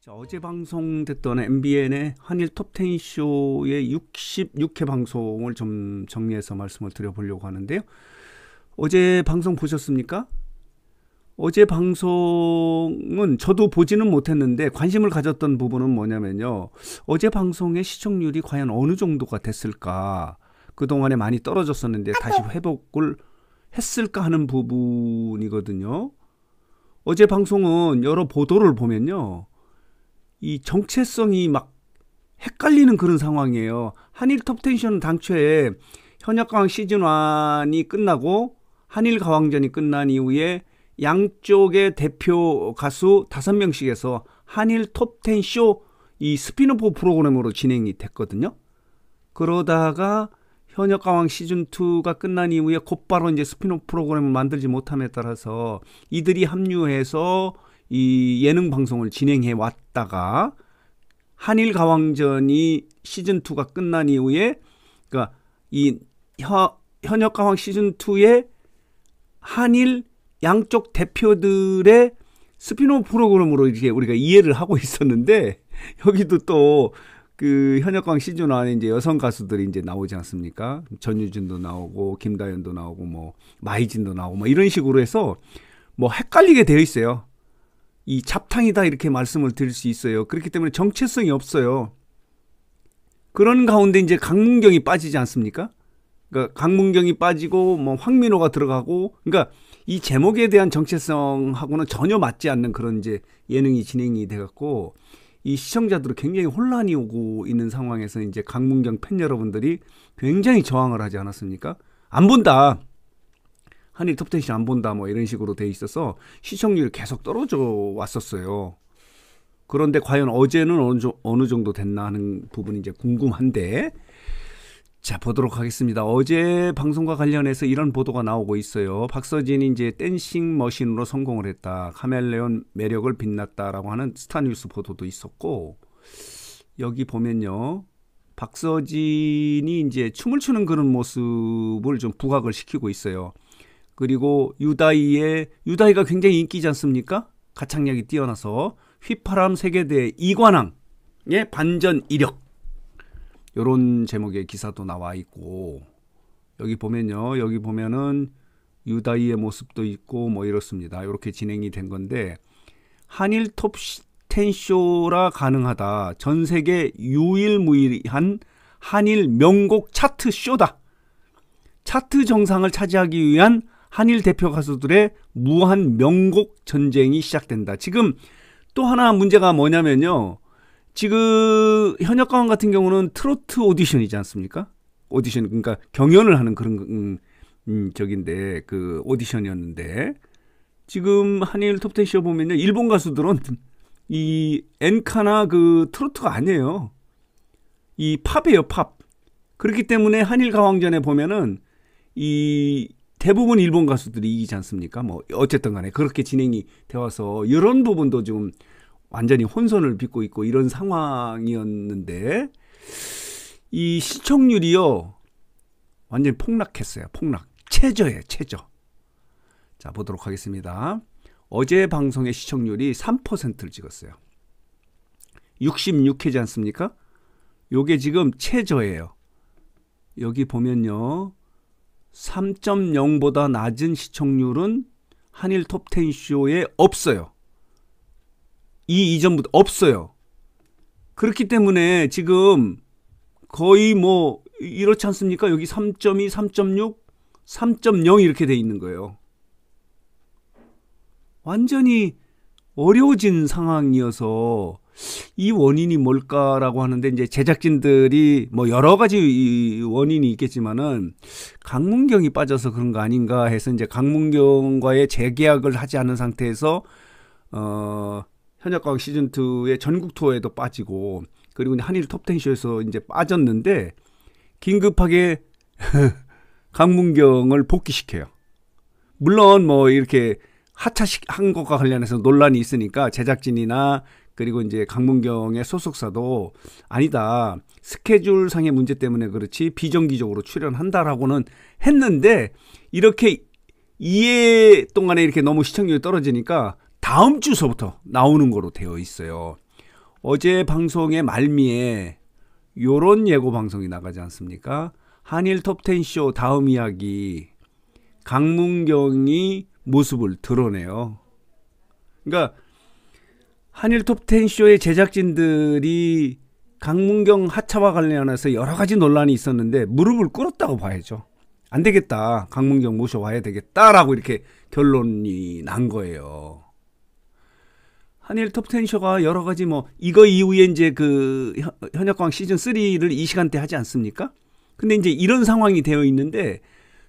자, 어제 방송됐던 MBN의 한일 톱10 쇼의 66회 방송을 좀 정리해서 말씀을 드려보려고 하는데요. 어제 방송 보셨습니까? 어제 방송은 저도 보지는 못했는데 관심을 가졌던 부분은 뭐냐면요. 어제 방송의 시청률이 과연 어느 정도가 됐을까? 그동안에 많이 떨어졌었는데 다시 회복을 했을까 하는 부분이거든요. 어제 방송은 여러 보도를 보면요. 이 정체성이 막 헷갈리는 그런 상황이에요. 한일 톱10쇼는 당초에 현역가왕 시즌1이 끝나고 한일 가왕전이 끝난 이후에 양쪽의 대표 가수 5명씩 해서 한일 톱10쇼 이 스피노프 프로그램으로 진행이 됐거든요. 그러다가 현역가왕 시즌2가 끝난 이후에 곧바로 이제 스피노프 프로그램을 만들지 못함에 따라서 이들이 합류해서 이 예능 방송을 진행해 왔다가 한일 가왕전이 시즌2가 끝난 이후에 그러니까 이 현역 가왕 시즌2의 한일 양쪽 대표들의 스피노프 프로그램으로 이렇게 우리가 이해를 하고 있었는데 여기도 또 그 현역 가왕 시즌 1에 이제 여성 가수들이 이제 나오지 않습니까? 전유진도 나오고 김다연도 나오고 뭐 마이진도 나오고 뭐 이런 식으로 해서 뭐 헷갈리게 되어 있어요. 이 잡탕이다 이렇게 말씀을 드릴 수 있어요. 그렇기 때문에 정체성이 없어요. 그런 가운데 이제 강문경이 빠지지 않습니까? 그러니까 강문경이 빠지고 뭐 황민호가 들어가고 그러니까 이 제목에 대한 정체성하고는 전혀 맞지 않는 그런 이제 예능이 진행이 돼 갖고 이 시청자들은 굉장히 혼란이 오고 있는 상황에서 이제 강문경 팬 여러분들이 굉장히 저항을 하지 않았습니까? 안 본다. 한일 톱10쇼 안 본다 뭐 이런 식으로 돼 있어서 시청률이 계속 떨어져 왔었어요. 그런데 과연 어제는 어느 정도 됐나 하는 부분이 이제 궁금한데 자 보도록 하겠습니다. 어제 방송과 관련해서 이런 보도가 나오고 있어요. 박서진이 이제 댄싱 머신으로 성공을 했다. 카멜레온 매력을 빛났다라고 하는 스타뉴스 보도도 있었고 여기 보면요. 박서진이 이제 춤을 추는 그런 모습을 좀 부각을 시키고 있어요. 그리고 유다희가 굉장히 인기지 않습니까? 가창력이 뛰어나서 휘파람 세계대 이관왕의 반전 이력 이런 제목의 기사도 나와 있고 여기 보면요. 여기 보면은 유다희의 모습도 있고 뭐 이렇습니다. 이렇게 진행이 된 건데 한일 톱10쇼라 가능하다. 전 세계 유일무이한 한일 명곡 차트 쇼다. 차트 정상을 차지하기 위한 한일 대표 가수들의 무한 명곡 전쟁이 시작된다. 지금 또 하나 문제가 뭐냐면요. 지금 현역가왕 같은 경우는 트로트 오디션이지 않습니까? 오디션 그러니까 경연을 하는 그런 적인데 그 오디션이었는데 지금 한일 톱10쇼 보면요. 일본 가수들은 이 엔카나 그 트로트가 아니에요. 이 팝이에요, 팝. 그렇기 때문에 한일 가왕전에 보면은 이 대부분 일본 가수들이 이기지 않습니까? 뭐 어쨌든 간에 그렇게 진행이 되어 와서 이런 부분도 좀 완전히 혼선을 빚고 있고 이런 상황이었는데 이 시청률이요. 완전히 폭락했어요. 폭락. 최저예요. 최저. 자, 보도록 하겠습니다. 어제 방송의 시청률이 3%를 찍었어요. 66회지 않습니까? 요게 지금 최저예요. 여기 보면요. 3.0보다 낮은 시청률은 한일 톱10쇼에 없어요. 이전부터 없어요. 그렇기 때문에 지금 거의 뭐 이렇지 않습니까? 여기 3.2, 3.6, 3.0 이렇게 돼 있는 거예요. 완전히 어려워진 상황이어서 이 원인이 뭘까라고 하는데 이제 제작진들이 뭐 여러 가지 원인이 있겠지만은 강문경이 빠져서 그런 거 아닌가 해서 이제 강문경과의 재계약을 하지 않은 상태에서 현역가왕 시즌2의 전국 투어에도 빠지고 그리고 한일 톱10쇼에서 이제 빠졌는데 긴급하게 강문경을 복귀시켜요. 물론 뭐 이렇게 하차한 것과 관련해서 논란이 있으니까 제작진이나 그리고 이제 강문경의 소속사도 아니다. 스케줄상의 문제 때문에 그렇지 비정기적으로 출연한다라고는 했는데 이렇게 2회 동안에 이렇게 너무 시청률이 떨어지니까 다음 주서부터 나오는 거로 되어 있어요. 어제 방송의 말미에 요런 예고 방송이 나가지 않습니까? 한일 톱10쇼 다음 이야기, 강문경이 모습을 드러내요. 그러니까 한일 톱10쇼의 제작진들이 강문경 하차와 관련해서 여러 가지 논란이 있었는데 무릎을 꿇었다고 봐야죠. 안 되겠다. 강문경 모셔와야 되겠다라고 이렇게 결론이 난 거예요. 한일 톱10쇼가 여러 가지 이거 이후에 이제 그 현역광 시즌 3를 이 시간대 하지 않습니까? 근데 이제 이런 상황이 되어 있는데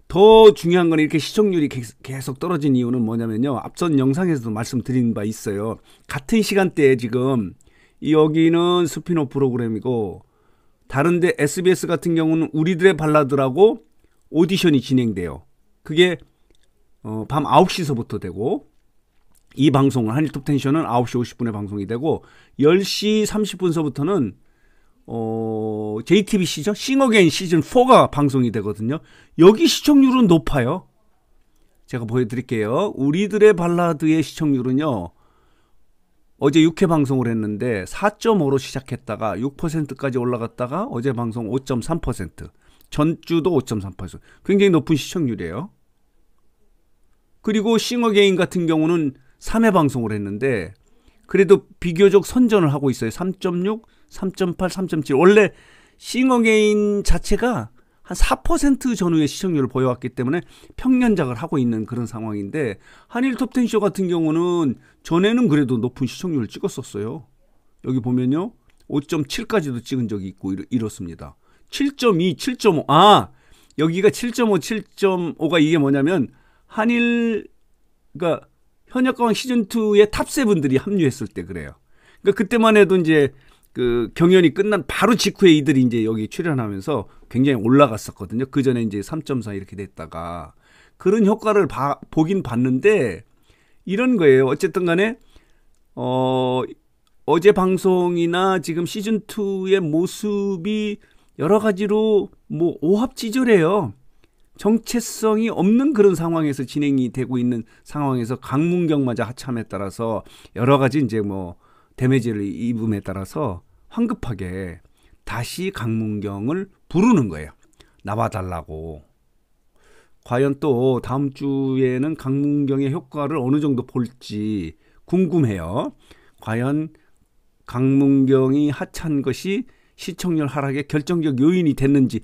더 중요한 건 이렇게 시청률이 계속 떨어진 이유는 뭐냐면요. 앞선 영상에서도 말씀드린 바 있어요. 같은 시간대에 지금 여기는 스피노 프로그램이고 다른데 SBS 같은 경우는 우리들의 발라드라고 오디션이 진행돼요. 그게 밤 9시서부터 되고 이 방송은 한일 톱10쇼는 9시 50분에 방송이 되고 10시 30분서부터는 JTBC죠. 싱어게인 시즌 4가 방송이 되거든요. 여기 시청률은 높아요. 제가 보여드릴게요. 우리들의 발라드의 시청률은요. 어제 6회 방송을 했는데 4.5로 시작했다가 6%까지 올라갔다가 어제 방송 5.3%, 전주도 5.3%. 굉장히 높은 시청률이에요. 그리고 싱어게인 같은 경우는 3회 방송을 했는데 그래도 비교적 선전을 하고 있어요. 3.6, 3.8, 3.7. 원래 싱어게인 자체가 한 4% 전후의 시청률을 보여왔기 때문에 평년작을 하고 있는 그런 상황인데 한일 톱10쇼 같은 경우는 전에는 그래도 높은 시청률을 찍었었어요. 여기 보면요. 5.7까지도 찍은 적이 있고 이렇습니다. 7.2, 7.5. 여기가 7.5, 7.5가 이게 뭐냐면 그러니까 현역가왕 시즌2의 탑7들이 합류했을 때 그래요. 그러니까 그때만 해도 이제 그 경연이 끝난 바로 직후에 이들이 이제 여기 출연하면서 굉장히 올라갔었거든요. 그 전에 이제 3.4 이렇게 됐다가 그런 효과를 보긴 봤는데 이런 거예요. 어쨌든 간에 어제 방송이나 지금 시즌2의 모습이 여러 가지로 오합지졸해요. 정체성이 없는 그런 상황에서 진행이 되고 있는 상황에서 강문경마저 하참에 따라서 여러 가지 이제 데미지를 입음에 따라서 황급하게 다시 강문경을 부르는 거예요. 나와달라고. 과연 또 다음 주에는 강문경의 효과를 어느 정도 볼지 궁금해요. 과연 강문경이 하차한 것이 시청률 하락의 결정적 요인이 됐는지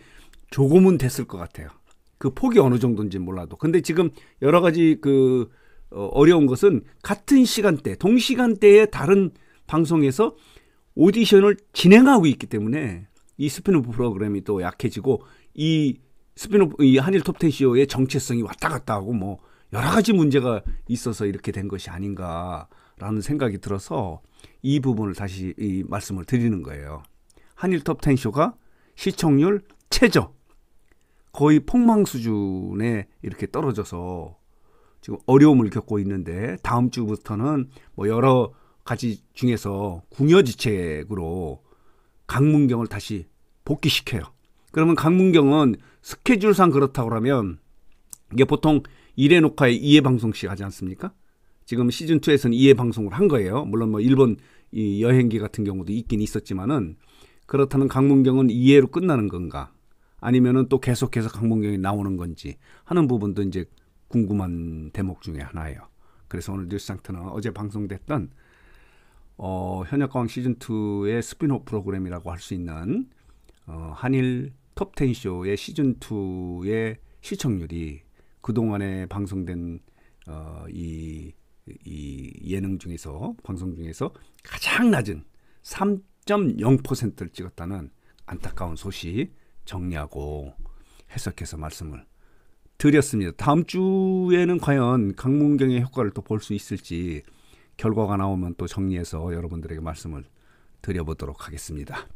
조금은 됐을 것 같아요. 그 폭이 어느 정도인지 몰라도. 근데 지금 여러 가지 어려운 것은 같은 시간대, 동시간대에 다른 방송에서 오디션을 진행하고 있기 때문에 이 스피노프 프로그램이 또 약해지고 이 한일 톱10쇼의 정체성이 왔다 갔다 하고 여러 가지 문제가 있어서 이렇게 된 것이 아닌가라는 생각이 들어서 이 부분을 다시 이 말씀을 드리는 거예요. 한일 톱10쇼가 시청률 최저 거의 폭망 수준에 이렇게 떨어져서 지금 어려움을 겪고 있는데 다음 주부터는 여러 가지 중에서 궁여지책으로 강문경을 다시 복귀시켜요. 그러면 강문경은 스케줄상 그렇다고 하면 이게 보통 1회 녹화에 2회 방송씩 하지 않습니까? 지금 시즌2에서는 2회 방송을 한 거예요. 물론 일본 이 여행기 같은 경우도 있긴 있었지만은 그렇다면 강문경은 2회로 끝나는 건가? 아니면은 또 계속해서 강문경이 나오는 건지 하는 부분도 이제 궁금한 대목 중에 하나예요. 그래서 오늘 뉴스상태는 어제 방송됐던 현역가왕 시즌2의 스피노프 프로그램이라고 할 수 있는 한일 톱10쇼의 시즌2의 시청률이 그동안에 방송된 이 예능 중에서 방송 중에서 가장 낮은 3.0%를 찍었다는 안타까운 소식 정리하고 해석해서 말씀을 드렸습니다. 다음 주에는 과연 강문경의 효과를 또 볼 수 있을지 결과가 나오면 또 정리해서 여러분들에게 말씀을 드려보도록 하겠습니다.